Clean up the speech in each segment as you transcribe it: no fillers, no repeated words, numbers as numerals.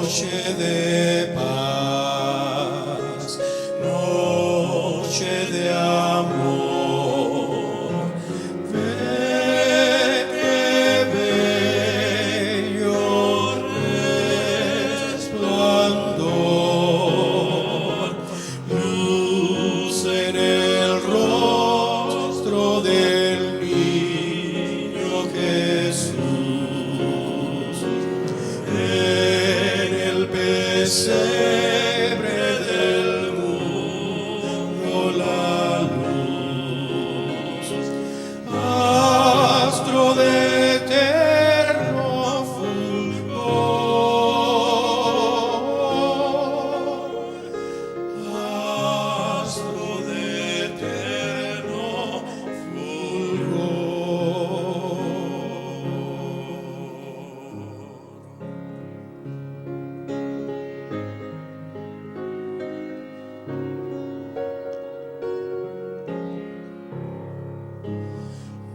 Noche de paz, noche de amor, ve que bello resplandor, luz en el rostro del niño Jesús. Pesebre del mundo la luz, astro de eterno fulgor, astro de eterno fulgor.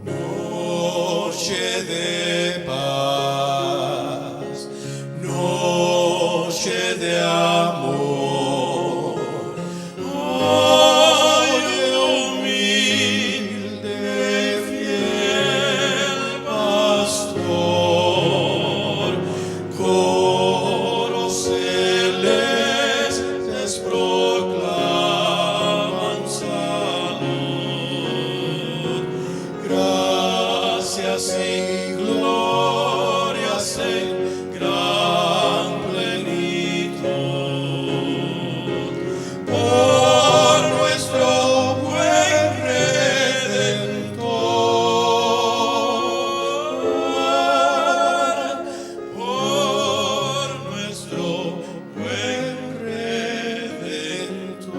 Noche de paz, noche de amor, oye humilde fiel pastor, coros celestes proclaman salud, gracias y glorias en gran plenitud, por nuestro buen Redentor, por nuestro buen Redentor.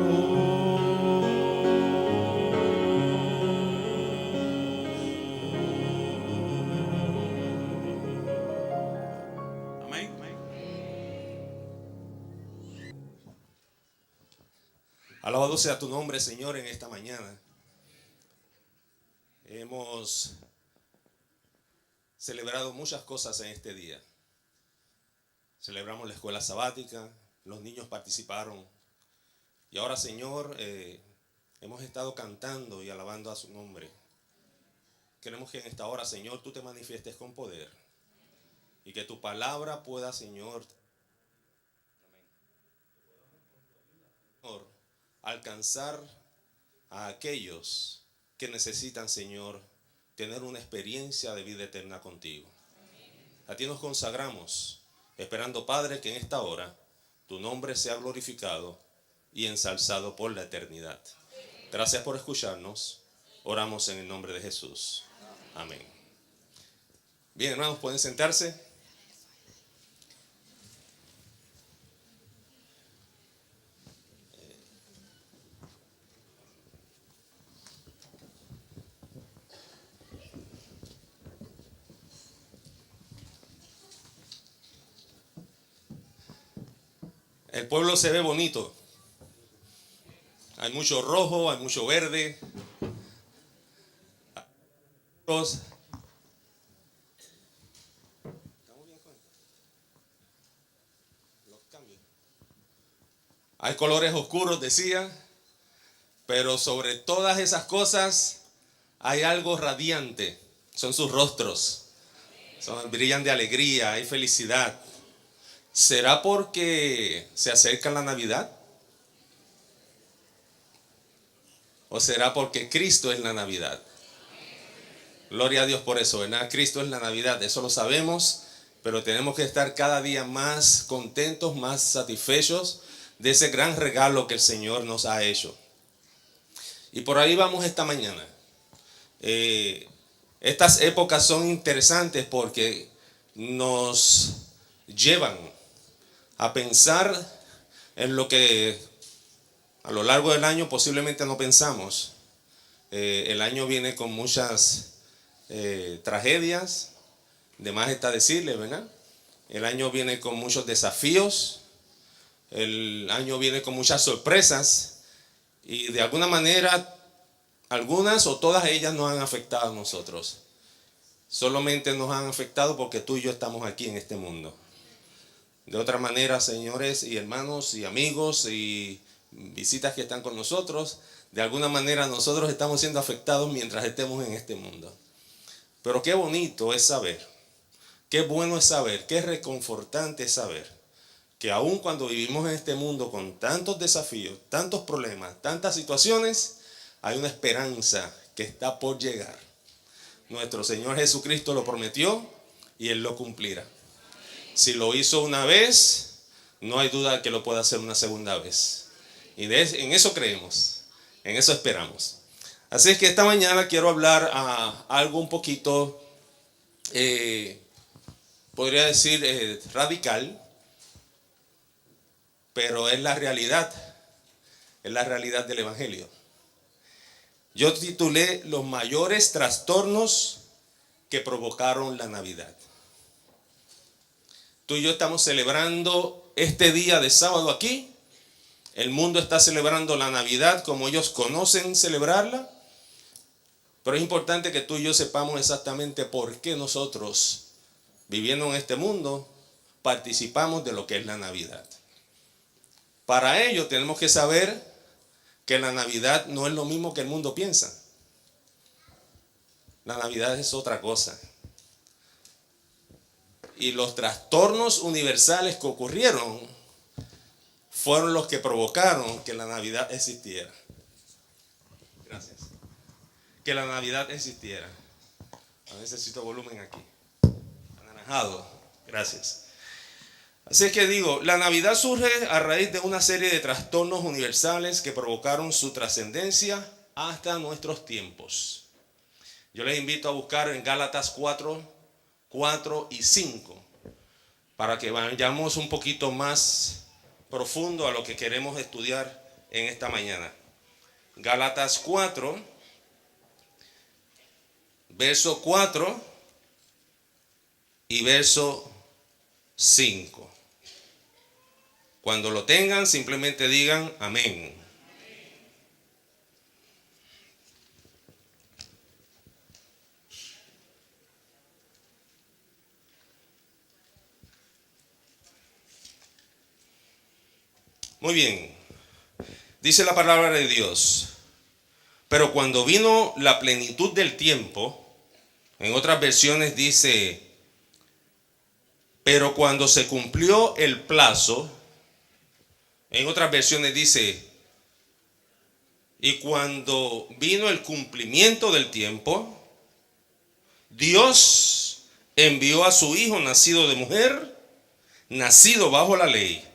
Amén. Alabado sea tu nombre, Señor, en esta mañana. Hemos celebrado muchas cosas en este día. Celebramos la escuela sabática, los niños participaron. Y ahora, Señor, hemos estado cantando y alabando a su nombre. queremos que en esta hora, Señor, tú te manifiestes con poder. Y que tu palabra pueda, Señor, alcanzar a aquellos que necesitan, Señor, tener una experiencia de vida eterna contigo. A ti nos consagramos, esperando, Padre, que en esta hora tu nombre sea glorificado y ensalzado por la eternidad. Gracias por escucharnos. Oramos en el nombre de Jesús. Amén. Bien, hermanos, pueden sentarse. El pueblo se ve bonito. Hay mucho rojo, hay mucho verde. Los cambios. Hay colores oscuros, decía, pero sobre todas esas cosas hay algo radiante. Son sus rostros. Brillan de alegría, hay felicidad. ¿Será porque se acerca la Navidad? ¿O será porque Cristo es la Navidad? Gloria a Dios por eso, ¿verdad? Cristo es la Navidad, eso lo sabemos, pero tenemos que estar cada día más contentos, más satisfechos de ese gran regalo que el Señor nos ha hecho. Y por ahí vamos esta mañana. Estas épocas son interesantes porque nos llevan a pensar en lo que a lo largo del año posiblemente no pensamos. El año viene con muchas tragedias, de más está decirle, ¿verdad? El año viene con muchos desafíos, el año viene con muchas sorpresas y de alguna manera algunas o todas ellas nos han afectado a nosotros. Solamente nos han afectado porque tú y yo estamos aquí en este mundo. De otra manera, señores y hermanos y amigos y visitas que están con nosotros, de alguna manera nosotros estamos siendo afectados mientras estemos en este mundo. Pero qué bonito es saber, qué bueno es saber, qué reconfortante es saber que aun cuando vivimos en este mundo con tantos desafíos, tantos problemas, tantas situaciones, hay una esperanza que está por llegar. Nuestro Señor Jesucristo lo prometió y Él lo cumplirá. Si lo hizo una vez, no hay duda que lo pueda hacer una segunda vez. Y en eso creemos, en eso esperamos. Así es que esta mañana quiero hablar a algo un poquito, podría decir radical, pero es la realidad del Evangelio. Yo titulé Los mayores trastornos que provocaron la Navidad. Tú y yo estamos celebrando este día de sábado aquí. El mundo está celebrando la Navidad como ellos conocen celebrarla. Pero es importante que tú y yo sepamos exactamente por qué nosotros, viviendo en este mundo, participamos de lo que es la Navidad. Para ello tenemos que saber que la Navidad no es lo mismo que el mundo piensa. La Navidad es otra cosa. Y los trastornos universales que ocurrieron fueron los que provocaron que la Navidad existiera. Gracias. Que la Navidad existiera. Necesito volumen aquí. Anaranjado. Gracias. Así que digo, la Navidad surge a raíz de una serie de trastornos universales que provocaron su trascendencia hasta nuestros tiempos. Yo les invito a buscar en Gálatas 4 y 5 para que vayamos un poquito más profundo a lo que queremos estudiar en esta mañana. Gálatas 4, verso 4 y verso 5. Cuando lo tengan, simplemente digan amén. Muy bien. Dice la palabra de Dios. Pero cuando vino la plenitud del tiempo, En otras versiones dice, pero cuando se cumplió el plazo, en otras versiones dice, y cuando vino el cumplimiento del tiempo, Dios envió a su Hijo nacido de mujer, nacido bajo la ley,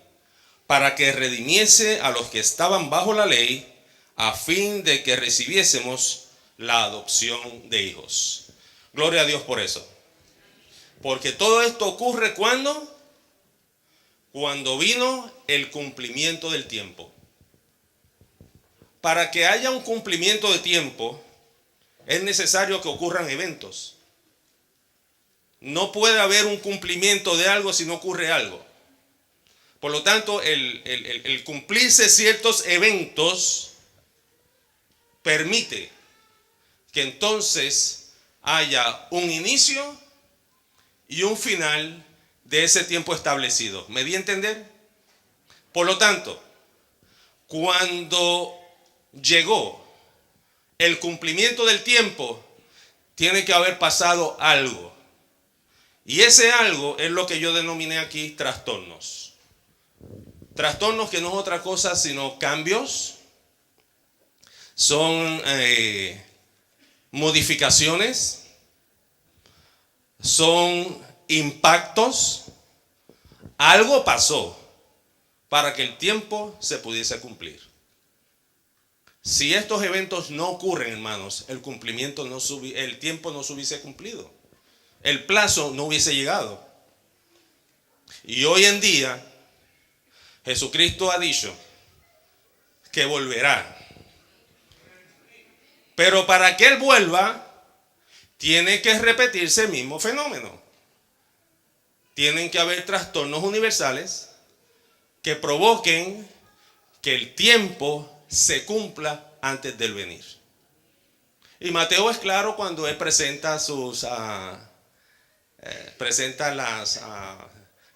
para que redimiese a los que estaban bajo la ley, a fin de que recibiésemos la adopción de hijos. Gloria a Dios por eso. Porque todo esto ocurre cuando vino el cumplimiento del tiempo. Para que haya un cumplimiento de tiempo, es necesario que ocurran eventos. No puede haber un cumplimiento de algo si no ocurre algo. Por lo tanto, el cumplirse ciertos eventos permite que entonces haya un inicio y un final de ese tiempo establecido. ¿Me di a entender? Por lo tanto, cuando llegó el cumplimiento del tiempo, tiene que haber pasado algo. Y ese algo es lo que yo denominé aquí trastornos. Trastornos que no es otra cosa sino cambios, son modificaciones, son impactos. Algo pasó para que el tiempo se pudiese cumplir. Si estos eventos no ocurren, hermanos, el tiempo no se hubiese cumplido. El plazo no hubiese llegado. Y hoy en día, Jesucristo ha dicho que volverá. Pero para que Él vuelva, tiene que repetirse el mismo fenómeno. Tienen que haber trastornos universales que provoquen que el tiempo se cumpla antes del venir. Y Mateo es claro cuando él presenta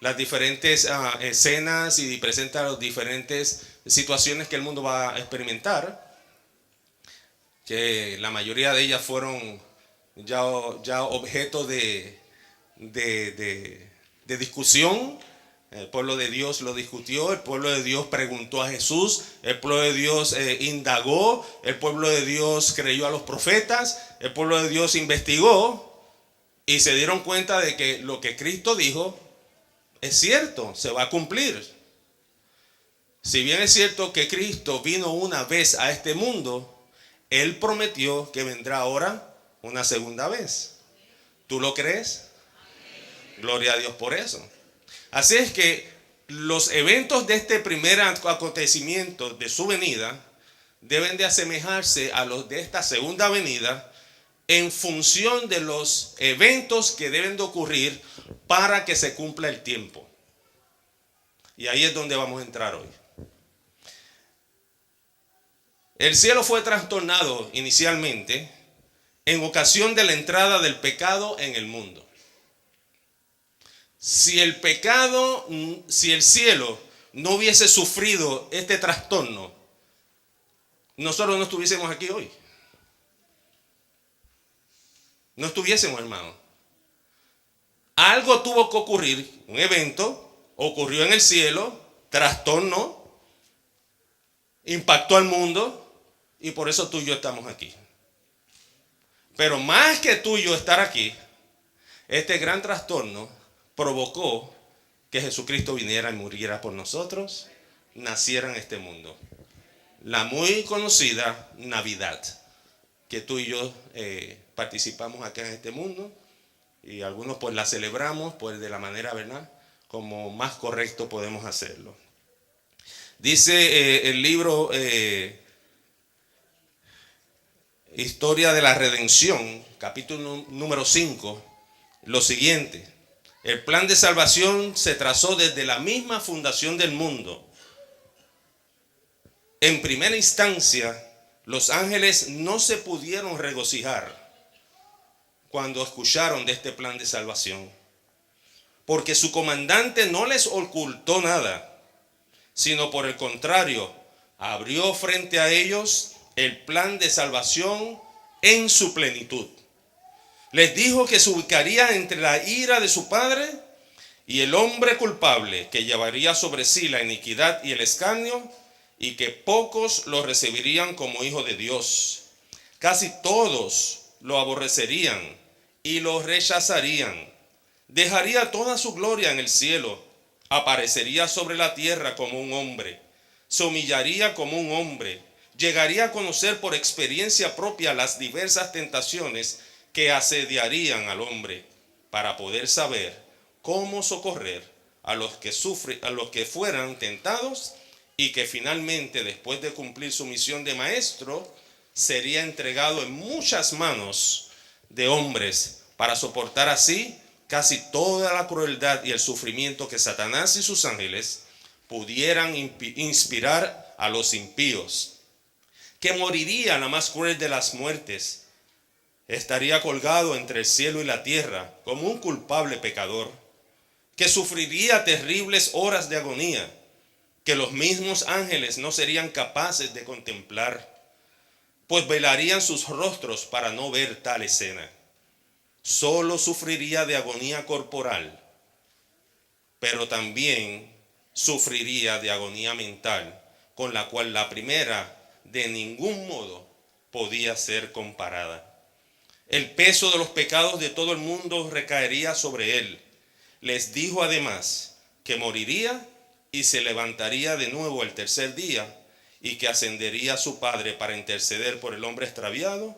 las diferentes escenas y presenta las diferentes situaciones que el mundo va a experimentar, que la mayoría de ellas fueron ya objeto de discusión. El pueblo de Dios lo discutió, el pueblo de Dios preguntó a Jesús, el pueblo de Dios indagó, el pueblo de Dios creyó a los profetas, el pueblo de Dios investigó y se dieron cuenta de que lo que Cristo dijo es cierto, se va a cumplir. Si bien es cierto que Cristo vino una vez a este mundo, Él prometió que vendrá ahora una segunda vez. ¿Tú lo crees? Gloria a Dios por eso. Así es que los eventos de este primer acontecimiento de su venida deben de asemejarse a los de esta segunda venida en función de los eventos que deben de ocurrir para que se cumpla el tiempo. Y ahí es donde vamos a entrar hoy. El cielo fue trastornado inicialmente en ocasión de la entrada del pecado en el mundo. Si el cielo no hubiese sufrido este trastorno, nosotros no estuviésemos aquí hoy. No estuviésemos, hermano. Algo tuvo que ocurrir, un evento ocurrió en el cielo, trastorno, impactó al mundo y por eso tú y yo estamos aquí. Pero más que tú y yo estar aquí, este gran trastorno provocó que Jesucristo viniera y muriera por nosotros, naciera en este mundo. La muy conocida Navidad, que tú y yo participamos acá en este mundo, y algunos pues la celebramos pues de la manera, ¿verdad?, como más correcto podemos hacerlo. Dice el libro Historia de la Redención, capítulo número 5, lo siguiente: el plan de salvación se trazó desde la misma fundación del mundo. En primera instancia, los ángeles no se pudieron regocijar cuando escucharon de este plan de salvación, porque su comandante no les ocultó nada, sino por el contrario, abrió frente a ellos el plan de salvación en su plenitud. Les dijo que se ubicaría entre la ira de su padre y el hombre culpable, que llevaría sobre sí la iniquidad y el escarnio, y que pocos lo recibirían como hijo de Dios. Casi todos lo aborrecerían y lo rechazarían. Dejaría toda su gloria en el cielo, aparecería sobre la tierra como un hombre, se humillaría como un hombre, llegaría a conocer por experiencia propia las diversas tentaciones que asediarían al hombre, para poder saber cómo socorrer a los que fueran tentados, y que finalmente, después de cumplir su misión de maestro, sería entregado en muchas manos de hombres para soportar así casi toda la crueldad y el sufrimiento que Satanás y sus ángeles pudieran inspirar a los impíos. Que moriría la más cruel de las muertes. Estaría colgado entre el cielo y la tierra como un culpable pecador. Que sufriría terribles horas de agonía que los mismos ángeles no serían capaces de contemplar, pues velarían sus rostros para no ver tal escena. Solo sufriría de agonía corporal, pero también sufriría de agonía mental, con la cual la primera de ningún modo podía ser comparada. El peso de los pecados de todo el mundo recaería sobre él. Les dijo además que moriría y se levantaría de nuevo el tercer día, y que ascendería a su Padre para interceder por el hombre extraviado,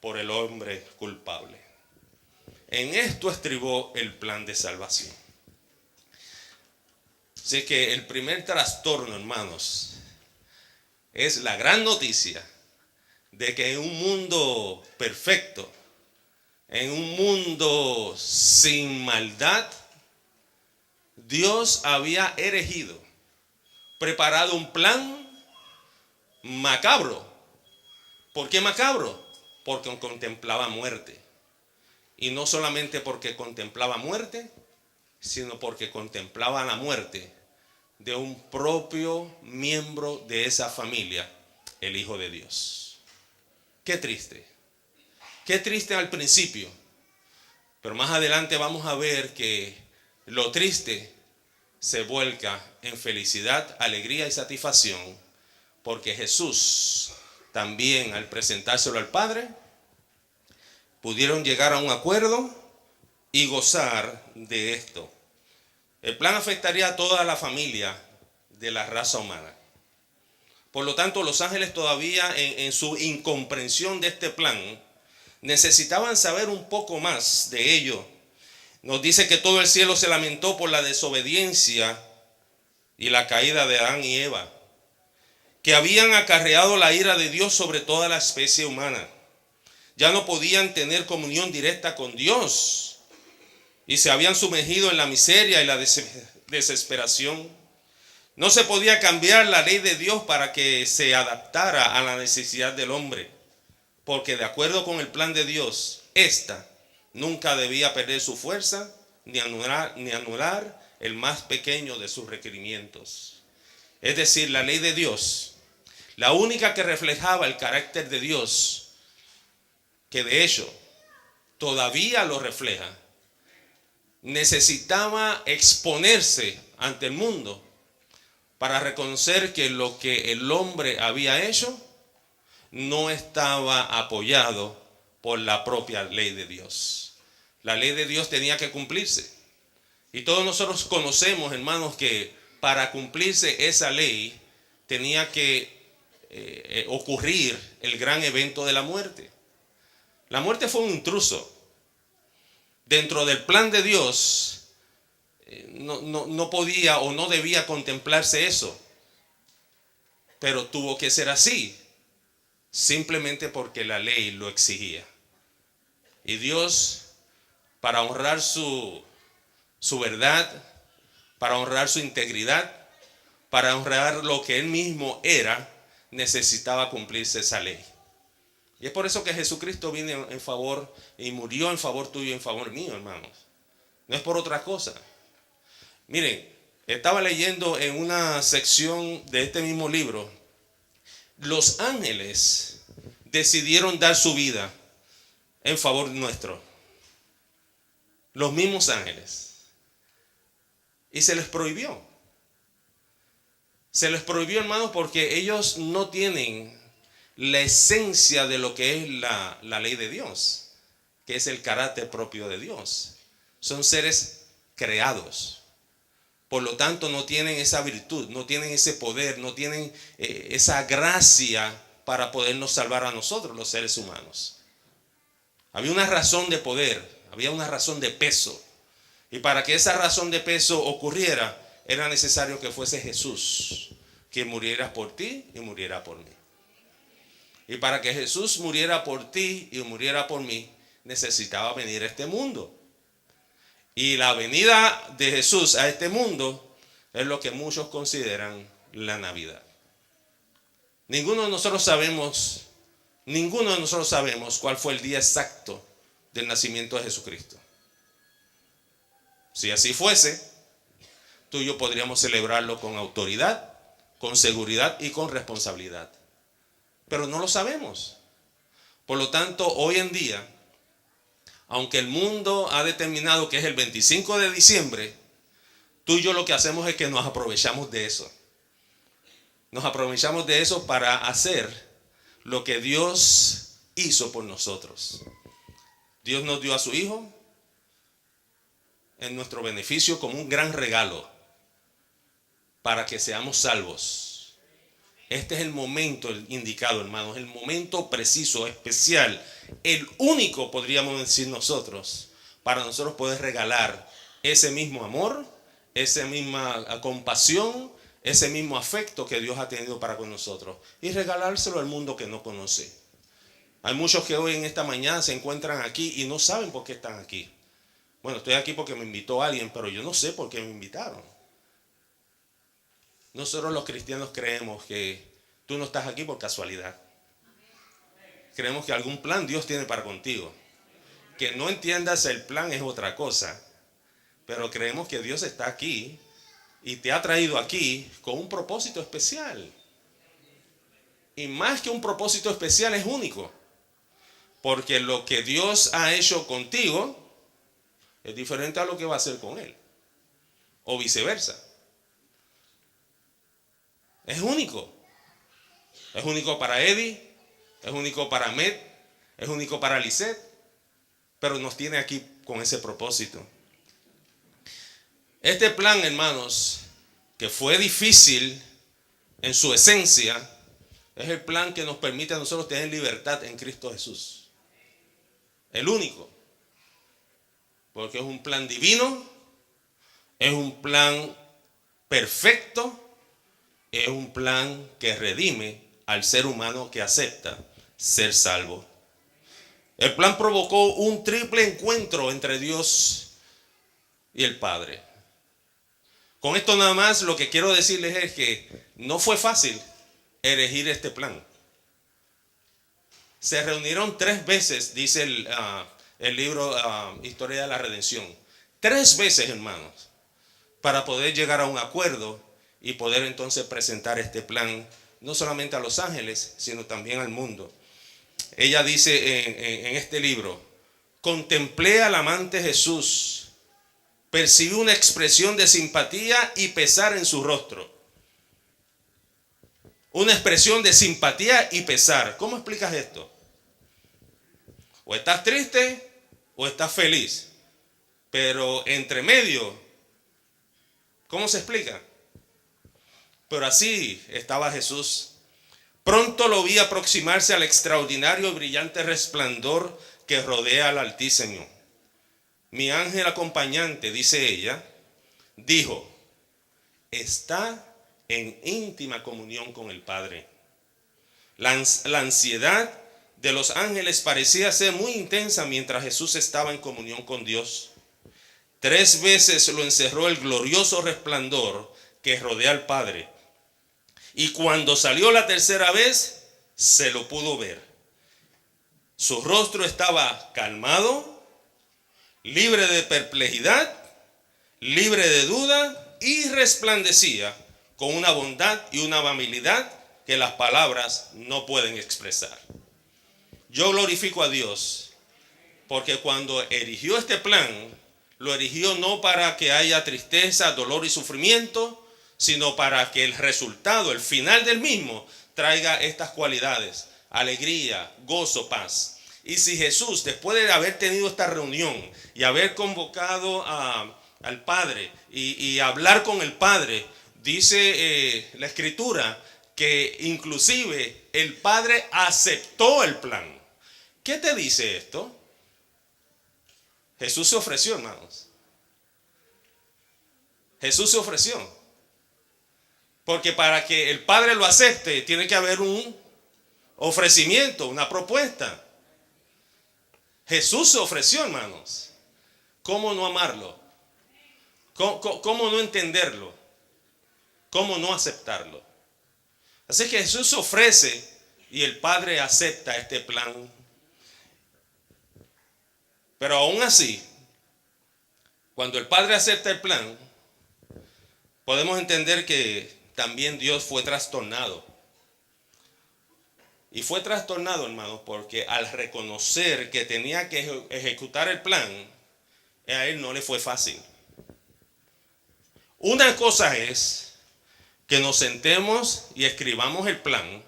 por el hombre culpable. En esto estribó el plan de salvación. Así que el primer trastorno, hermanos, es la gran noticia de que en un mundo perfecto, en un mundo sin maldad, Dios había erigido, preparado un plan macabro. ¿Por qué macabro? Porque contemplaba muerte. Y no solamente porque contemplaba muerte, sino porque contemplaba la muerte de un propio miembro de esa familia, el Hijo de Dios. Qué triste. Qué triste al principio. Pero más adelante vamos a ver que lo triste se vuelca en felicidad, alegría y satisfacción, porque Jesús también, al presentárselo al Padre, pudieron llegar a un acuerdo y gozar de esto. El plan afectaría a toda la familia de la raza humana. Por lo tanto, los ángeles todavía en su incomprensión de este plan necesitaban saber un poco más de ello. Nos dice que todo el cielo se lamentó por la desobediencia y la caída de Adán y Eva, que habían acarreado la ira de Dios sobre toda la especie humana. Ya no podían tener comunión directa con Dios y se habían sumergido en la miseria y la desesperación. No se podía cambiar la ley de Dios para que se adaptara a la necesidad del hombre, porque de acuerdo con el plan de Dios, esta nunca debía perder su fuerza ni anular el más pequeño de sus requerimientos. Es decir, la ley de Dios, la única que reflejaba el carácter de Dios, que de hecho todavía lo refleja, necesitaba exponerse ante el mundo para reconocer que lo que el hombre había hecho no estaba apoyado por la propia ley de Dios. La ley de Dios tenía que cumplirse. Y todos nosotros conocemos, hermanos, que para cumplirse esa ley tenía que ocurrir el gran evento de la muerte. La muerte fue un intruso. Dentro del plan de Dios no podía o no debía contemplarse eso. Pero tuvo que ser así, simplemente porque la ley lo exigía. Y Dios, para honrar su verdad, para honrar su integridad, para honrar lo que Él mismo era, necesitaba cumplirse esa ley. Y es por eso que Jesucristo vino en favor y murió en favor tuyo y en favor mío, hermanos. No es por otra cosa. Miren, estaba leyendo en una sección de este mismo libro, los ángeles decidieron dar su vida en favor nuestro. los mismos ángeles. Y se les prohibió. Se les prohibió, hermanos, porque ellos no tienen la esencia de lo que es la ley de Dios, que es el carácter propio de Dios. Son seres creados. Por lo tanto, no tienen esa virtud, no tienen ese poder, no tienen esa gracia para podernos salvar a nosotros, los seres humanos. Había una razón de poder, había una razón de peso. Y para que esa razón de peso ocurriera, era necesario que fuese Jesús, que muriera por ti y muriera por mí. Y para que Jesús muriera por ti y muriera por mí, necesitaba venir a este mundo. Y la venida de Jesús a este mundo es lo que muchos consideran la Navidad. Ninguno de nosotros sabemos cuál fue el día exacto del nacimiento de Jesucristo. Si así fuese, tú y yo podríamos celebrarlo con autoridad, con seguridad y con responsabilidad. Pero no lo sabemos. Por lo tanto, hoy en día, aunque el mundo ha determinado que es el 25 de diciembre, tú y yo lo que hacemos es que nos aprovechamos de eso. Nos aprovechamos de eso para hacer lo que Dios hizo por nosotros. Dios nos dio a su Hijo en nuestro beneficio como un gran regalo para que seamos salvos. Este es el momento indicado, hermanos, el momento preciso, especial, el único, podríamos decir nosotros, para nosotros poder regalar ese mismo amor, esa misma compasión, ese mismo afecto que Dios ha tenido para con nosotros y regalárselo al mundo que no conoce. Hay muchos que hoy en esta mañana se encuentran aquí y no saben por qué están aquí. Bueno, estoy aquí porque me invitó alguien, pero yo no sé por qué me invitaron. Nosotros los cristianos creemos que tú no estás aquí por casualidad. Creemos que algún plan Dios tiene para contigo. Que no entiendas el plan es otra cosa. Pero creemos que Dios está aquí y te ha traído aquí con un propósito especial. Y más que un propósito especial, es único. Porque lo que Dios ha hecho contigo es diferente a lo que va a hacer con Él. O viceversa. Es único. Es único para Eddie, es único para Met, es único para Lisette, pero nos tiene aquí con ese propósito. Este plan, hermanos, que fue difícil en su esencia, es el plan que nos permite a nosotros tener libertad en Cristo Jesús. El único. Porque es un plan divino, es un plan perfecto, es un plan que redime al ser humano que acepta ser salvo. El plan provocó un triple encuentro entre Dios y el Padre. Con esto nada más lo que quiero decirles es que no fue fácil elegir este plan. Se reunieron 3 veces, dice el libro Historia de la Redención. 3 veces, hermanos, para poder llegar a un acuerdo y poder entonces presentar este plan no solamente a los ángeles, sino también al mundo. Ella dice en este libro: contemplé al amante Jesús, percibí una expresión de simpatía y pesar en su rostro. Una expresión de simpatía y pesar. ¿Cómo explicas esto? O estás triste o estás feliz. Pero entre medio, ¿cómo se explica? Pero así estaba Jesús. Pronto lo vi aproximarse al extraordinario y brillante resplandor que rodea al Altísimo. Mi ángel acompañante, dice ella, dijo: está en íntima comunión con el Padre. La ansiedad de los ángeles parecía ser muy intensa mientras Jesús estaba en comunión con Dios. 3 veces lo encerró el glorioso resplandor que rodea al Padre. Y cuando salió la 3ª vez, se lo pudo ver. Su rostro estaba calmado, libre de perplejidad, libre de duda, y resplandecía con una bondad y una amabilidad que las palabras no pueden expresar. Yo glorifico a Dios porque cuando erigió este plan, Lo erigió no para que haya tristeza, dolor y sufrimiento, sino para que el resultado, el final del mismo, traiga estas cualidades: alegría, gozo, paz. Y si Jesús, después de haber tenido esta reunión y haber convocado al Padre y hablar con el Padre, dice la Escritura que inclusive el Padre aceptó el plan. ¿Qué te dice esto? Jesús se ofreció, hermanos. Jesús se ofreció. Porque para que el Padre lo acepte, tiene que haber un ofrecimiento, una propuesta. Jesús se ofreció, hermanos. ¿Cómo no amarlo? ¿Cómo no entenderlo? ¿Cómo no aceptarlo? Así que Jesús se ofrece y el Padre acepta este plan. Pero aún así, cuando el Padre acepta el plan, podemos entender que también Dios fue trastornado. Y fue trastornado, hermanos, porque al reconocer que tenía que ejecutar el plan, a él no le fue fácil. Una cosa es que nos sentemos y escribamos el plan,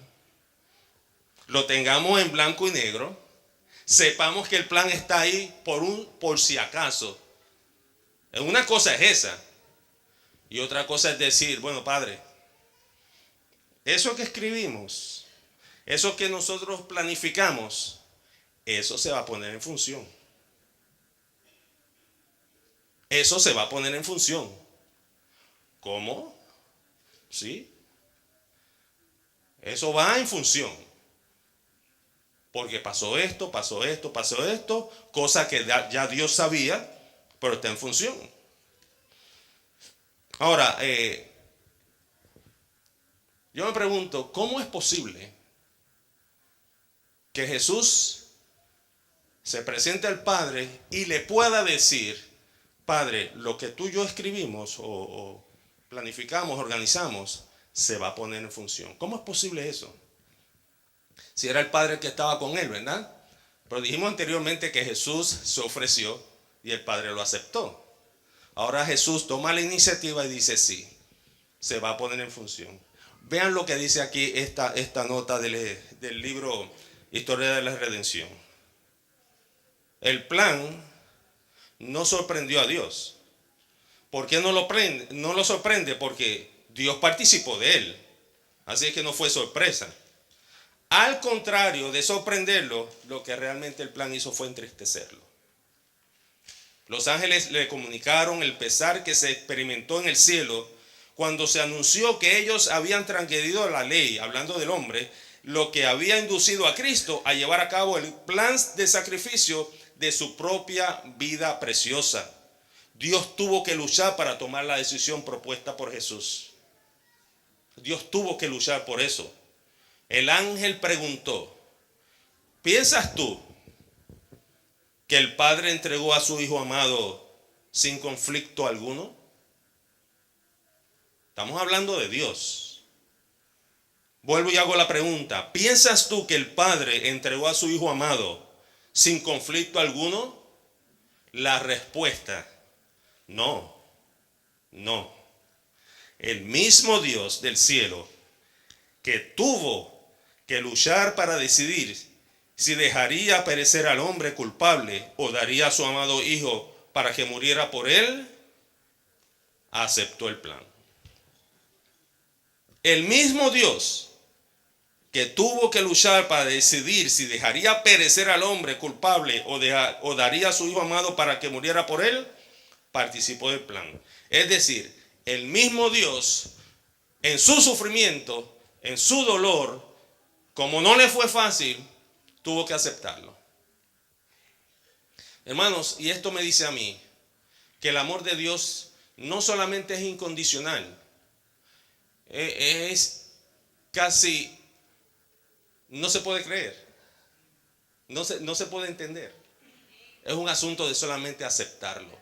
lo tengamos en blanco y negro, sepamos que el plan está ahí por si acaso. Una cosa es esa. Y otra cosa es decir, bueno, Padre, eso que escribimos, eso que nosotros planificamos, eso se va a poner en función. Eso se va a poner en función. ¿Cómo? ¿Sí? Eso va en función. Porque pasó esto, cosa que ya Dios sabía, pero está en función. Ahora, yo me pregunto, ¿cómo es posible que Jesús se presente al Padre y le pueda decir, Padre, lo que tú y yo escribimos o planificamos, organizamos, se va a poner en función? ¿Cómo es posible eso? Si era el Padre que estaba con él, ¿verdad? Pero dijimos anteriormente que Jesús se ofreció y el Padre lo aceptó. Ahora Jesús toma la iniciativa y dice sí, se va a poner en función. Vean lo que dice aquí esta nota del libro Historia de la Redención. El plan no sorprendió a Dios. ¿Por qué no lo sorprende? Porque Dios participó de él. Así es que no fue sorpresa. Al contrario de sorprenderlo, lo que realmente el plan hizo fue entristecerlo. Los ángeles le comunicaron el pesar que se experimentó en el cielo cuando se anunció que ellos habían transgredido la ley, hablando del hombre, lo que había inducido a Cristo a llevar a cabo el plan de sacrificio de su propia vida preciosa. Dios tuvo que luchar para tomar la decisión propuesta por Jesús. Dios tuvo que luchar por eso. El ángel preguntó, ¿piensas tú que el Padre entregó a su Hijo amado sin conflicto alguno? Estamos hablando de Dios. Vuelvo y hago la pregunta, ¿piensas tú que el Padre entregó a su Hijo amado sin conflicto alguno? La respuesta, no. El mismo Dios del cielo que tuvo que luchar para decidir si dejaría perecer al hombre culpable o daría a su amado Hijo para que muriera por él, aceptó el plan. El mismo Dios que tuvo que luchar para decidir si dejaría perecer al hombre culpable o daría a su Hijo amado para que muriera por él, participó del plan. Es decir, el mismo Dios en su sufrimiento, en su dolor, como no le fue fácil, tuvo que aceptarlo. Hermanos, y esto me dice a mí que el amor de Dios no solamente es incondicional, es casi, no se puede creer, no se puede entender. Es un asunto de solamente aceptarlo.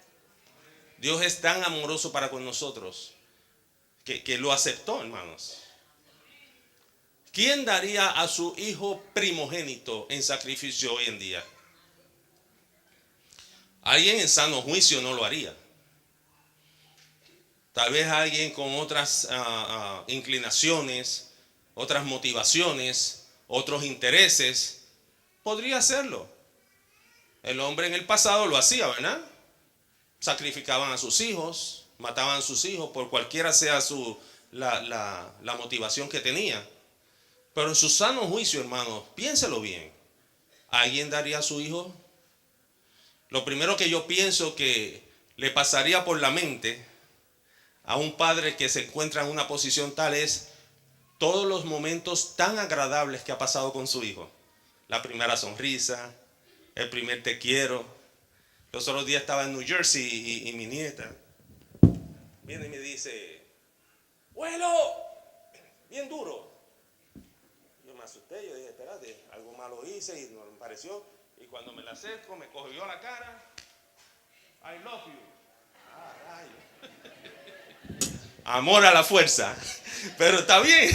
Dios es tan amoroso para con nosotros que lo aceptó, hermanos. ¿Quién daría a su hijo primogénito en sacrificio hoy en día? Alguien en sano juicio no lo haría. Tal vez alguien con otras inclinaciones, otras motivaciones, otros intereses, podría hacerlo. El hombre en el pasado lo hacía, ¿verdad? Sacrificaban a sus hijos, mataban a sus hijos por cualquiera sea la motivación que tenía. Pero en su sano juicio, hermano, piénselo bien. ¿Alguien daría a su hijo? Lo primero que yo pienso que le pasaría por la mente a un padre que se encuentra en una posición tal es todos los momentos tan agradables que ha pasado con su hijo. La primera sonrisa, el primer te quiero. Los otros días estaba en New Jersey y mi nieta viene y me dice, ¡abuelo! Bien duro. Yo me asusté, yo dije, espérate, algo malo hice y no me pareció. Y cuando me la acerco, me cogió la cara. I love you. Ah, rayo. Amor a la fuerza. Pero está bien.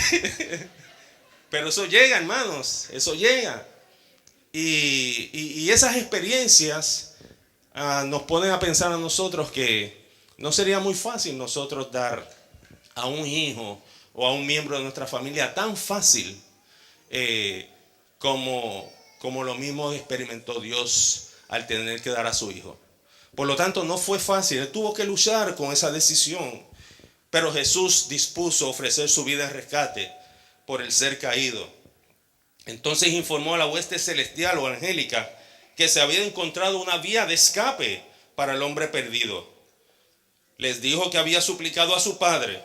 Pero eso llega, hermanos. Eso llega. Y esas experiencias nos ponen a pensar a nosotros que no sería muy fácil nosotros dar a un hijo o a un miembro de nuestra familia tan fácil como lo mismo experimentó Dios al tener que dar a su hijo. Por lo tanto, no fue fácil. Él tuvo que luchar con esa decisión. Pero Jesús dispuso ofrecer su vida en rescate por el ser caído. Entonces informó a la hueste celestial o angélica que se había encontrado una vía de escape para el hombre perdido. Les dijo que había suplicado a su Padre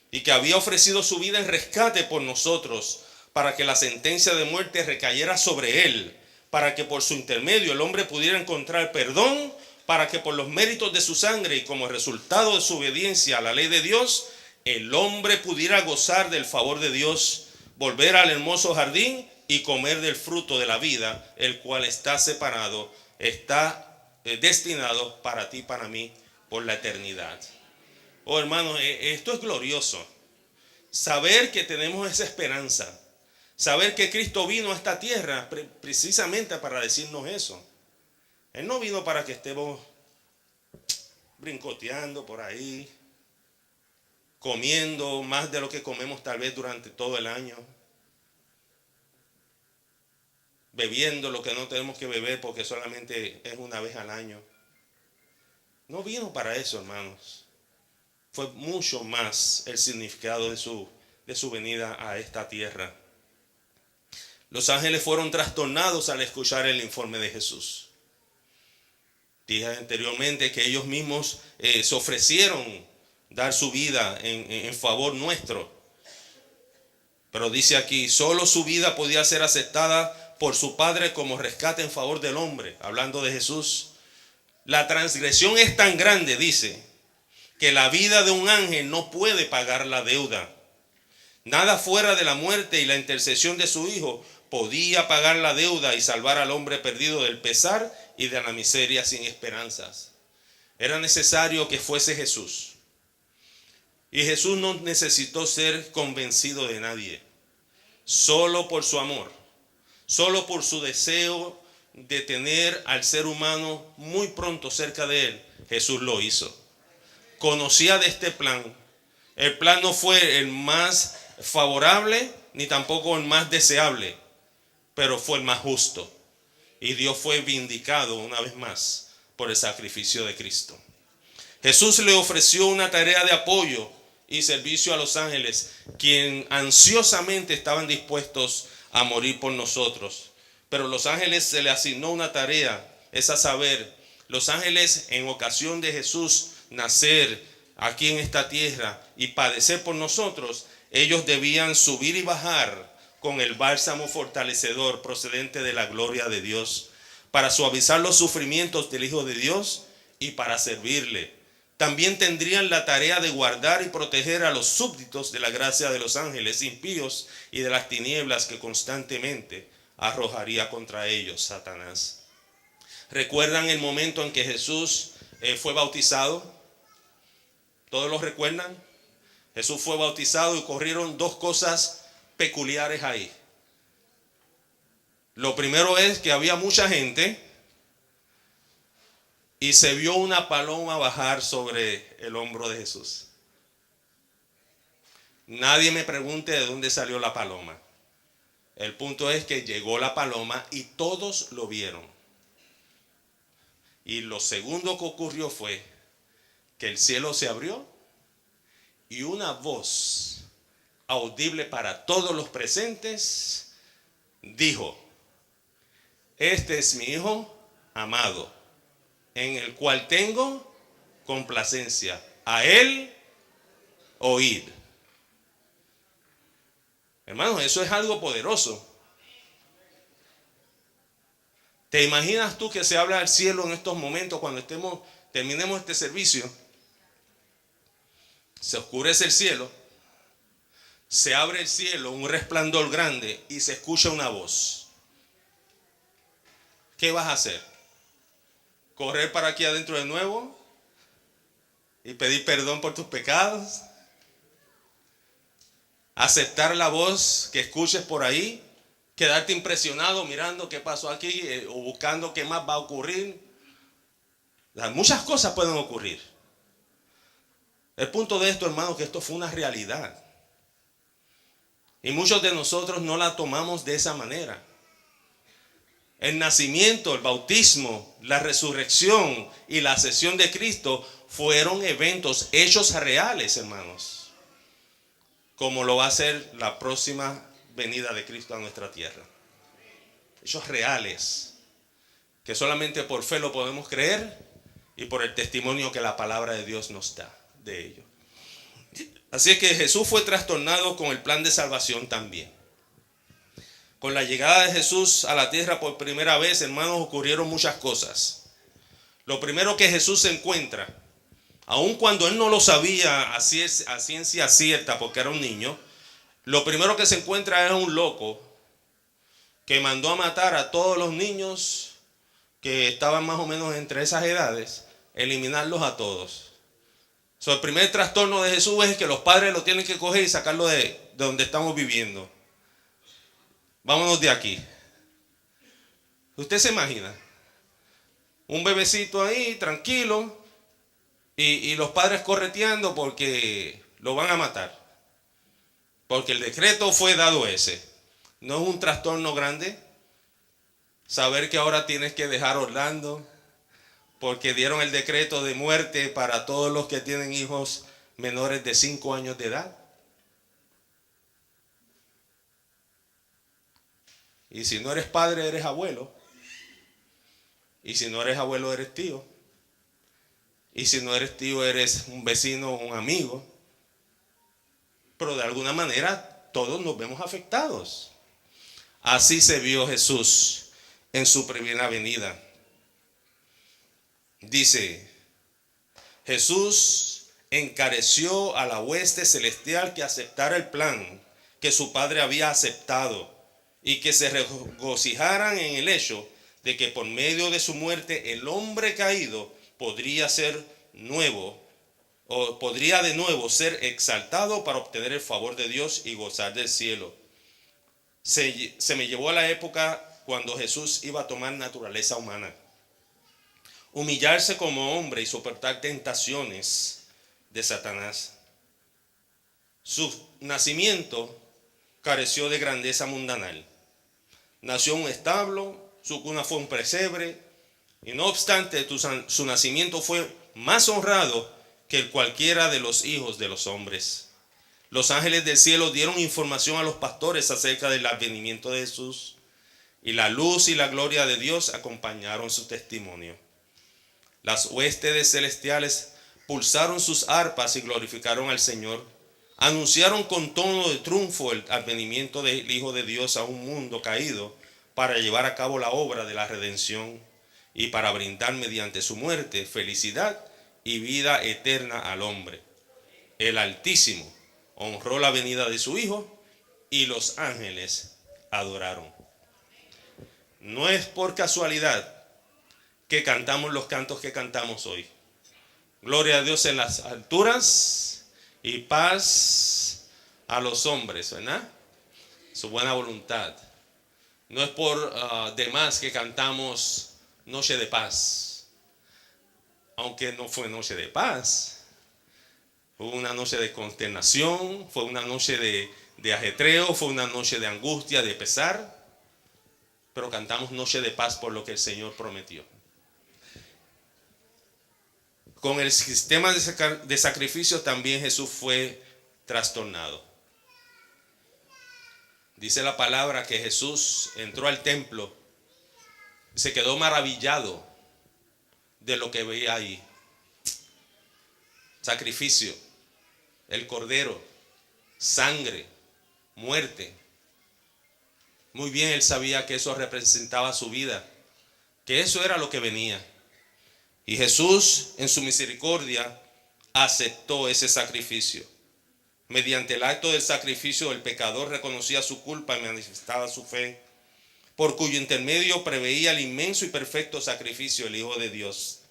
y que había ofrecido su vida en rescate por nosotros para que la sentencia de muerte recayera sobre él, para que por su intermedio el hombre pudiera encontrar perdón, para que por los méritos de su sangre y como resultado de su obediencia a la ley de Dios, el hombre pudiera gozar del favor de Dios, volver al hermoso jardín y comer del fruto de la vida, el cual está separado, está destinado para ti y para mí por la eternidad. Oh, hermanos, esto es glorioso. Saber que tenemos esa esperanza. Saber que Cristo vino a esta tierra precisamente para decirnos eso. Él no vino para que estemos brincoteando por ahí, comiendo más de lo que comemos tal vez durante todo el año, bebiendo lo que no tenemos que beber porque solamente es una vez al año. No vino para eso, hermanos. Fue mucho más el significado de su venida a esta tierra. Los ángeles fueron trastornados al escuchar el informe de Jesús. Dije anteriormente que ellos mismos se ofrecieron dar su vida en favor nuestro. Pero dice aquí, solo su vida podía ser aceptada por su Padre como rescate en favor del hombre. Hablando de Jesús. La transgresión es tan grande, dice, que la vida de un ángel no puede pagar la deuda. Nada fuera de la muerte y la intercesión de su Hijo podía pagar la deuda y salvar al hombre perdido del pesar y de la miseria sin esperanzas. Era necesario que fuese Jesús. Y Jesús no necesitó ser convencido de nadie. Solo por su amor, solo por su deseo de tener al ser humano muy pronto cerca de él, Jesús lo hizo. Conocía de este plan. El plan no fue el más favorable ni tampoco el más deseable, pero fue el más justo. Y Dios fue vindicado una vez más por el sacrificio de Cristo. Jesús le ofreció una tarea de apoyo y servicio a los ángeles, quien ansiosamente estaban dispuestos a morir por nosotros. Pero los ángeles se le asignó una tarea, es a saber, los ángeles en ocasión de Jesús nacer aquí en esta tierra y padecer por nosotros, ellos debían subir y bajar con el bálsamo fortalecedor procedente de la gloria de Dios, para suavizar los sufrimientos del Hijo de Dios y para servirle. También tendrían la tarea de guardar y proteger a los súbditos de la gracia de los ángeles impíos y de las tinieblas que constantemente arrojaría contra ellos Satanás. ¿Recuerdan el momento en que Jesús fue bautizado? ¿Todos lo recuerdan? Jesús fue bautizado y ocurrieron dos cosas peculiares ahí. Lo primero es que había mucha gente y se vio una paloma bajar sobre el hombro de Jesús. Nadie me pregunte de dónde salió la paloma. El punto es que llegó la paloma y todos lo vieron. Y lo segundo que ocurrió fue que el cielo se abrió y una voz audible para todos los presentes dijo: este es mi Hijo amado, en el cual tengo complacencia. A él oíd. Hermanos, eso es algo poderoso. ¿Te imaginas tú que se habla al cielo en estos momentos cuando terminemos este servicio? Se oscurece el cielo, se abre el cielo, un resplandor grande y se escucha una voz. ¿Qué vas a hacer? ¿Correr para aquí adentro de nuevo y pedir perdón por tus pecados? ¿Aceptar la voz que escuches por ahí? ¿Quedarte impresionado mirando qué pasó aquí o buscando qué más va a ocurrir? Muchas cosas pueden ocurrir. El punto de esto, hermanos, que esto fue una realidad. Y muchos de nosotros no la tomamos de esa manera. El nacimiento, el bautismo, la resurrección y la ascensión de Cristo fueron eventos, hechos reales, hermanos. Como lo va a ser la próxima venida de Cristo a nuestra tierra. Hechos reales, que solamente por fe lo podemos creer y por el testimonio que la palabra de Dios nos da de ello. Así es que Jesús fue trastornado con el plan de salvación también. Con la llegada de Jesús a la tierra por primera vez, hermanos, ocurrieron muchas cosas. Lo primero que Jesús se encuentra, aun cuando él no lo sabía a ciencia cierta porque era un niño, lo primero que se encuentra es un loco que mandó a matar a todos los niños que estaban más o menos entre esas edades, eliminarlos a todos. El primer trastorno de Jesús es que los padres lo tienen que coger y sacarlo de donde estamos viviendo. Vámonos de aquí. ¿Usted se imagina? Un bebecito ahí, tranquilo, y los padres correteando porque lo van a matar. Porque el decreto fue dado ese. ¿No es un trastorno grande? Saber que ahora tienes que dejar Orlando porque dieron el decreto de muerte para todos los que tienen hijos menores de 5 años de edad. Y si no eres padre, eres abuelo. Y si no eres abuelo, eres tío. Y si no eres tío, eres un vecino o un amigo. Pero de alguna manera todos nos vemos afectados. Así se vio Jesús en su primera venida. Dice, Jesús encareció a la hueste celestial que aceptara el plan que su Padre había aceptado y que se regocijaran en el hecho de que por medio de su muerte el hombre caído podría de nuevo ser exaltado para obtener el favor de Dios y gozar del cielo. Se me llevó a la época cuando Jesús iba a tomar naturaleza humana, humillarse como hombre y soportar tentaciones de Satanás. Su nacimiento careció de grandeza mundanal. Nació en un establo, su cuna fue un pesebre, y no obstante su nacimiento fue más honrado que cualquiera de los hijos de los hombres. Los ángeles del cielo dieron información a los pastores acerca del advenimiento de Jesús, y la luz y la gloria de Dios acompañaron su testimonio. Las huestes celestiales pulsaron sus arpas y glorificaron al Señor. Anunciaron con tono de triunfo el advenimiento del Hijo de Dios a un mundo caído para llevar a cabo la obra de la redención y para brindar mediante su muerte felicidad y vida eterna al hombre. El Altísimo honró la venida de su Hijo y los ángeles adoraron. No es por casualidad que cantamos los cantos que cantamos hoy. Gloria a Dios en las alturas y paz a los hombres, ¿verdad? Su buena voluntad. No es por demás que cantamos Noche de Paz. aunque no fue noche de paz. Fue una noche de consternación, fue una noche de ajetreo, fue una noche de angustia, de pesar. Pero cantamos noche de paz por lo que el Señor prometió. Con el sistema de sacrificio también Jesús fue trastornado. Dice la palabra que Jesús entró al templo y se quedó maravillado de lo que veía ahí. Sacrificio, el cordero, sangre, muerte. Muy bien él sabía que eso representaba su vida, que eso era lo que venía. Y Jesús, en su misericordia, aceptó ese sacrificio. Mediante el acto del sacrificio, el pecador reconocía su culpa y manifestaba su fe, por cuyo intermedio preveía el inmenso y perfecto sacrificio del Hijo de Dios,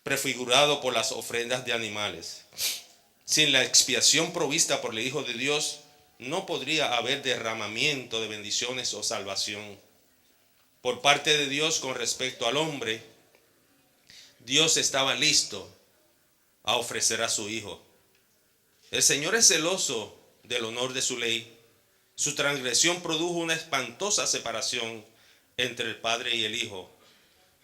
prefigurado por las ofrendas de animales. Sin la expiación provista por el Hijo de Dios, no podría haber derramamiento de bendiciones o salvación. Por parte de Dios con respecto al hombre, Dios estaba listo a ofrecer a su Hijo. El Señor es celoso del honor de su ley. Su transgresión produjo una espantosa separación entre el Padre y el Hijo,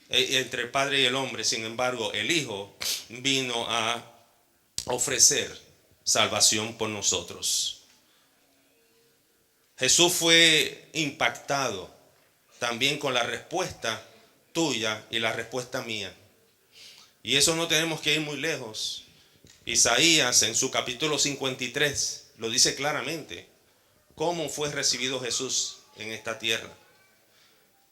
entre el Padre y el hombre. Sin embargo, el Hijo vino a ofrecer salvación por nosotros. Jesús fue impactado también con la respuesta tuya y la respuesta mía. Y eso no tenemos que ir muy lejos. Isaías en su capítulo 53 lo dice claramente. ¿Cómo fue recibido Jesús en esta tierra?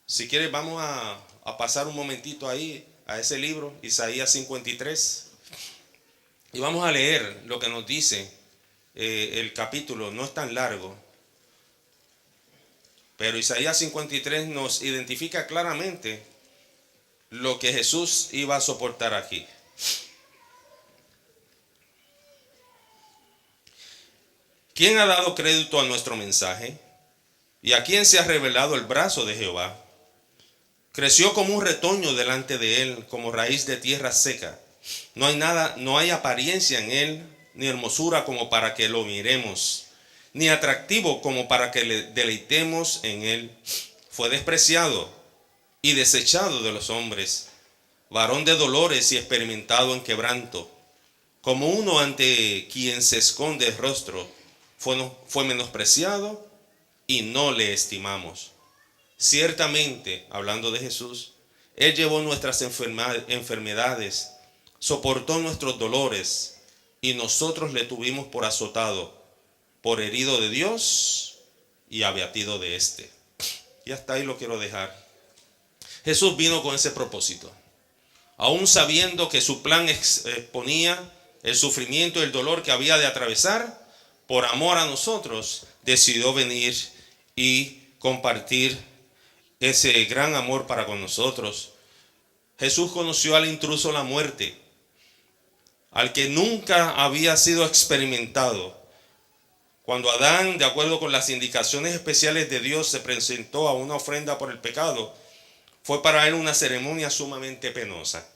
Si quieres vamos a pasar un momentito ahí a ese libro, Isaías 53. Y vamos a leer lo que nos dice el capítulo. No es tan largo. Pero Isaías 53 nos identifica claramente lo que Jesús iba a soportar aquí. ¿Quién ha dado crédito a nuestro mensaje? ¿Y a quién se ha revelado el brazo de Jehová? Creció como un retoño delante de él, como raíz de tierra seca. No hay nada, no hay apariencia en él, ni hermosura como para que lo miremos, ni atractivo como para que le deleitemos en él. Fue despreciado y desechado de los hombres, varón de dolores y experimentado en quebranto, como uno ante quien se esconde el rostro. Fue menospreciado y no le estimamos. Ciertamente, hablando de Jesús, él llevó nuestras enfermedades, soportó nuestros dolores, y nosotros le tuvimos por azotado, por herido de Dios y abatido de éste. Y hasta ahí lo quiero dejar. Jesús vino con ese propósito. Aún sabiendo que su plan exponía el sufrimiento y el dolor que había de atravesar, por amor a nosotros, decidió venir y compartir ese gran amor para con nosotros. Jesús conoció al intruso la muerte, al que nunca había sido experimentado. Cuando Adán, de acuerdo con las indicaciones especiales de Dios, se presentó a una ofrenda por el pecado, fue para él una ceremonia sumamente penosa.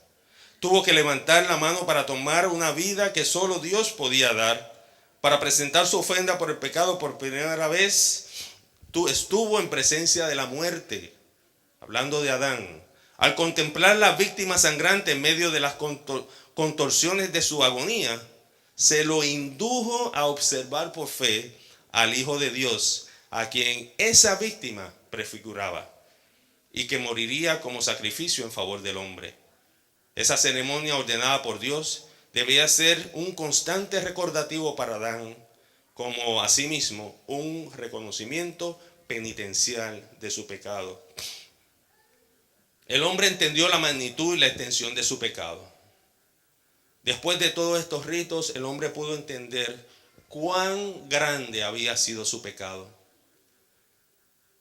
Tuvo que levantar la mano para tomar una vida que solo Dios podía dar. Para presentar su ofrenda por el pecado por primera vez, estuvo en presencia de la muerte, hablando de Adán. Al contemplar la víctima sangrante en medio de las contorsiones de su agonía, se lo indujo a observar por fe al Hijo de Dios, a quien esa víctima prefiguraba, y que moriría como sacrificio en favor del hombre. Esa ceremonia ordenada por Dios debía ser un constante recordativo para Adán, como asimismo un reconocimiento penitencial de su pecado. El hombre entendió la magnitud y la extensión de su pecado. Después de todos estos ritos, el hombre pudo entender cuán grande había sido su pecado.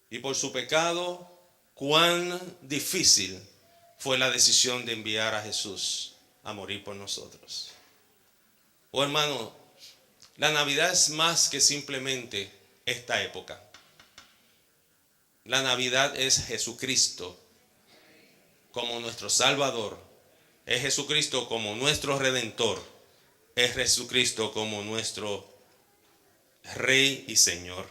Y por su pecado, cuán difícil fue la decisión de enviar a Jesús a morir por nosotros. Oh hermano, la Navidad es más que simplemente esta época. La Navidad es Jesucristo como nuestro Salvador, es Jesucristo como nuestro Redentor, es Jesucristo como nuestro Rey y Señor.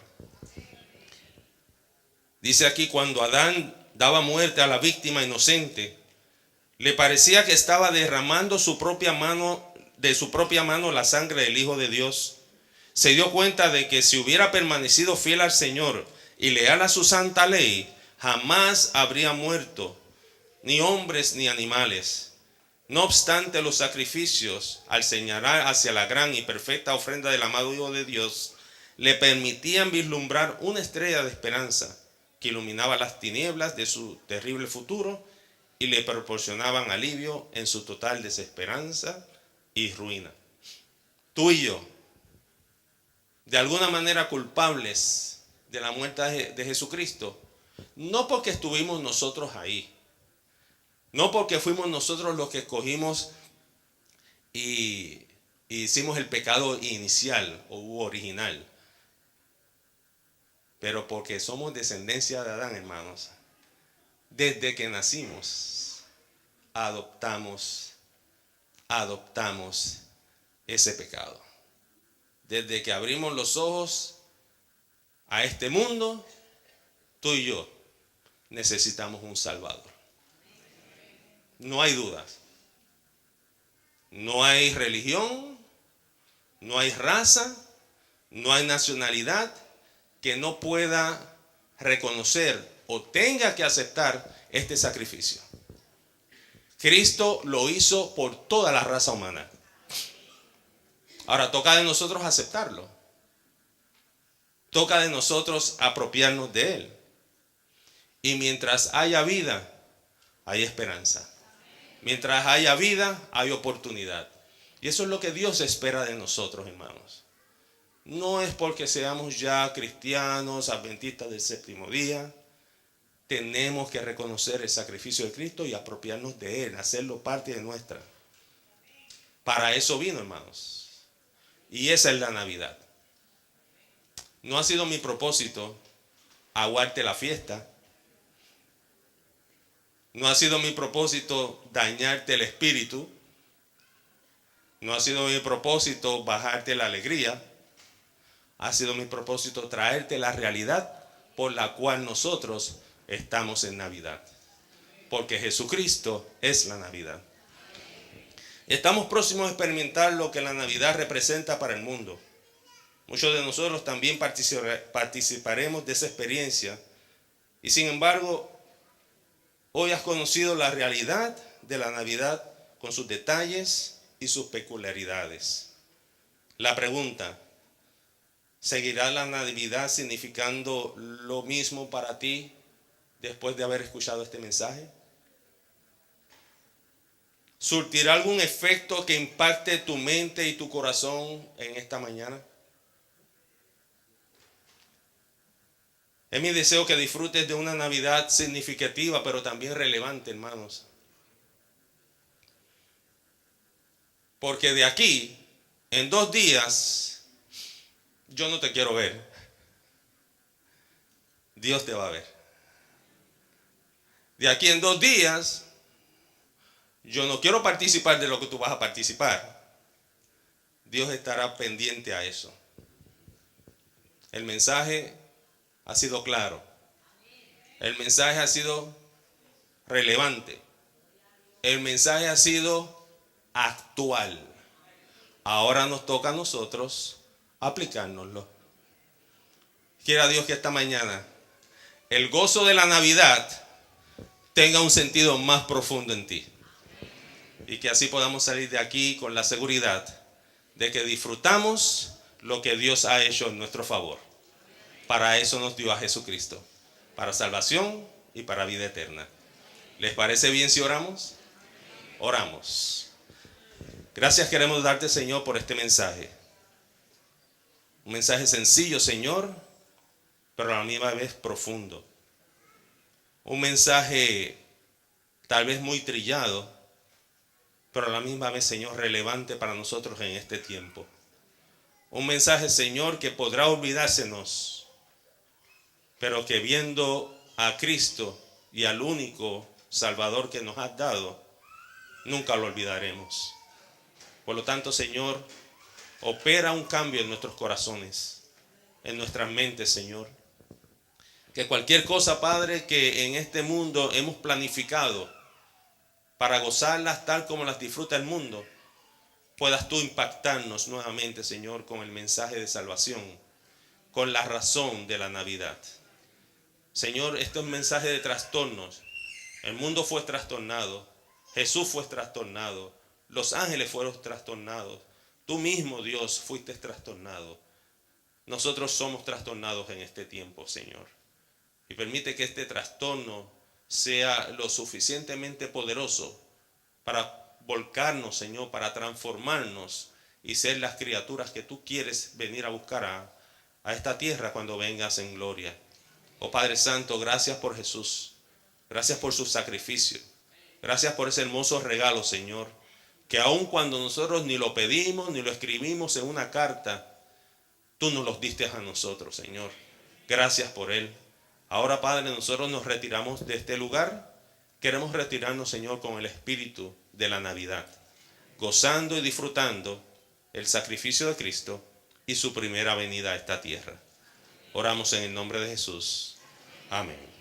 Dice aquí, cuando Adán daba muerte a la víctima inocente, le parecía que estaba derramando de su propia mano la sangre del Hijo de Dios. Se dio cuenta de que si hubiera permanecido fiel al Señor y leal a su santa ley, jamás habría muerto, ni hombres ni animales. No obstante, los sacrificios, al señalar hacia la gran y perfecta ofrenda del amado Hijo de Dios, le permitían vislumbrar una estrella de esperanza que iluminaba las tinieblas de su terrible futuro y le proporcionaban alivio en su total desesperanza y ruina. Tú y yo, de alguna manera culpables de la muerte de Jesucristo, no porque estuvimos nosotros ahí, no porque fuimos nosotros los que escogimos y hicimos el pecado inicial o original, pero porque somos descendencia de Adán, hermanos. Desde que nacimos, adoptamos ese pecado. Desde que abrimos los ojos a este mundo, tú y yo necesitamos un Salvador. No hay dudas. No hay religión, no hay raza, no hay nacionalidad que no pueda reconocer o tenga que aceptar este sacrificio. Cristo lo hizo por toda la raza humana. Ahora toca de nosotros aceptarlo. Toca de nosotros apropiarnos de él. Y mientras haya vida, hay esperanza. Mientras haya vida, hay oportunidad. Y eso es lo que Dios espera de nosotros, hermanos. No es porque seamos ya cristianos, adventistas del séptimo día. Tenemos que reconocer el sacrificio de Cristo y apropiarnos de él, hacerlo parte de nuestra. Para eso vino, hermanos. Y esa es la Navidad. No ha sido mi propósito aguarte la fiesta. No ha sido mi propósito dañarte el espíritu. No ha sido mi propósito bajarte la alegría. Ha sido mi propósito traerte la realidad por la cual nosotros estamos en Navidad. Porque Jesucristo es la Navidad. Estamos próximos a experimentar lo que la Navidad representa para el mundo. Muchos de nosotros también participaremos de esa experiencia. Y sin embargo, hoy has conocido la realidad de la Navidad con sus detalles y sus peculiaridades. La pregunta: ¿seguirá la Navidad significando lo mismo para ti después de haber escuchado este mensaje? ¿Surtirá algún efecto que impacte tu mente y tu corazón en esta mañana? Es mi deseo que disfrutes de una Navidad significativa, pero también relevante, hermanos. Porque de aquí, en 2 días, yo no te quiero ver. Dios te va a ver. De aquí en 2 días, yo no quiero participar de lo que tú vas a participar. Dios estará pendiente a eso. El mensaje ha sido claro. El mensaje ha sido relevante. El mensaje ha sido actual. Ahora nos toca a nosotros aplicárnoslo. Quiera Dios que esta mañana el gozo de la Navidad tenga un sentido más profundo en ti. Y que así podamos salir de aquí con la seguridad de que disfrutamos lo que Dios ha hecho en nuestro favor. Para eso nos dio a Jesucristo, para salvación y para vida eterna. ¿Les parece bien si oramos? Oramos. Gracias queremos darte, Señor, por este mensaje. Un mensaje sencillo, Señor, pero a la misma vez profundo. Un mensaje tal vez muy trillado, pero a la misma vez, Señor, relevante para nosotros en este tiempo. Un mensaje, Señor, que podrá olvidársenos, pero que viendo a Cristo y al único Salvador que nos has dado, nunca lo olvidaremos. Por lo tanto, Señor, opera un cambio en nuestros corazones, en nuestras mentes, Señor. Que cualquier cosa, Padre, que en este mundo hemos planificado para gozarlas tal como las disfruta el mundo, puedas tú impactarnos nuevamente, Señor, con el mensaje de salvación, con la razón de la Navidad. Señor, este es un mensaje de trastornos. El mundo fue trastornado, Jesús fue trastornado, los ángeles fueron trastornados, tú mismo, Dios, fuiste trastornado. Nosotros somos trastornados en este tiempo, Señor. Y permite que este trastorno sea lo suficientemente poderoso para volcarnos, Señor, para transformarnos y ser las criaturas que tú quieres venir a buscar a esta tierra cuando vengas en gloria. Oh Padre Santo, gracias por Jesús. Gracias por su sacrificio. Gracias por ese hermoso regalo, Señor, que aun cuando nosotros ni lo pedimos, ni lo escribimos en una carta, tú nos los diste a nosotros, Señor. Gracias por él. Ahora, Padre, nosotros nos retiramos de este lugar. Queremos retirarnos, Señor, con el espíritu de la Navidad, gozando y disfrutando el sacrificio de Cristo y su primera venida a esta tierra. Oramos en el nombre de Jesús. Amén.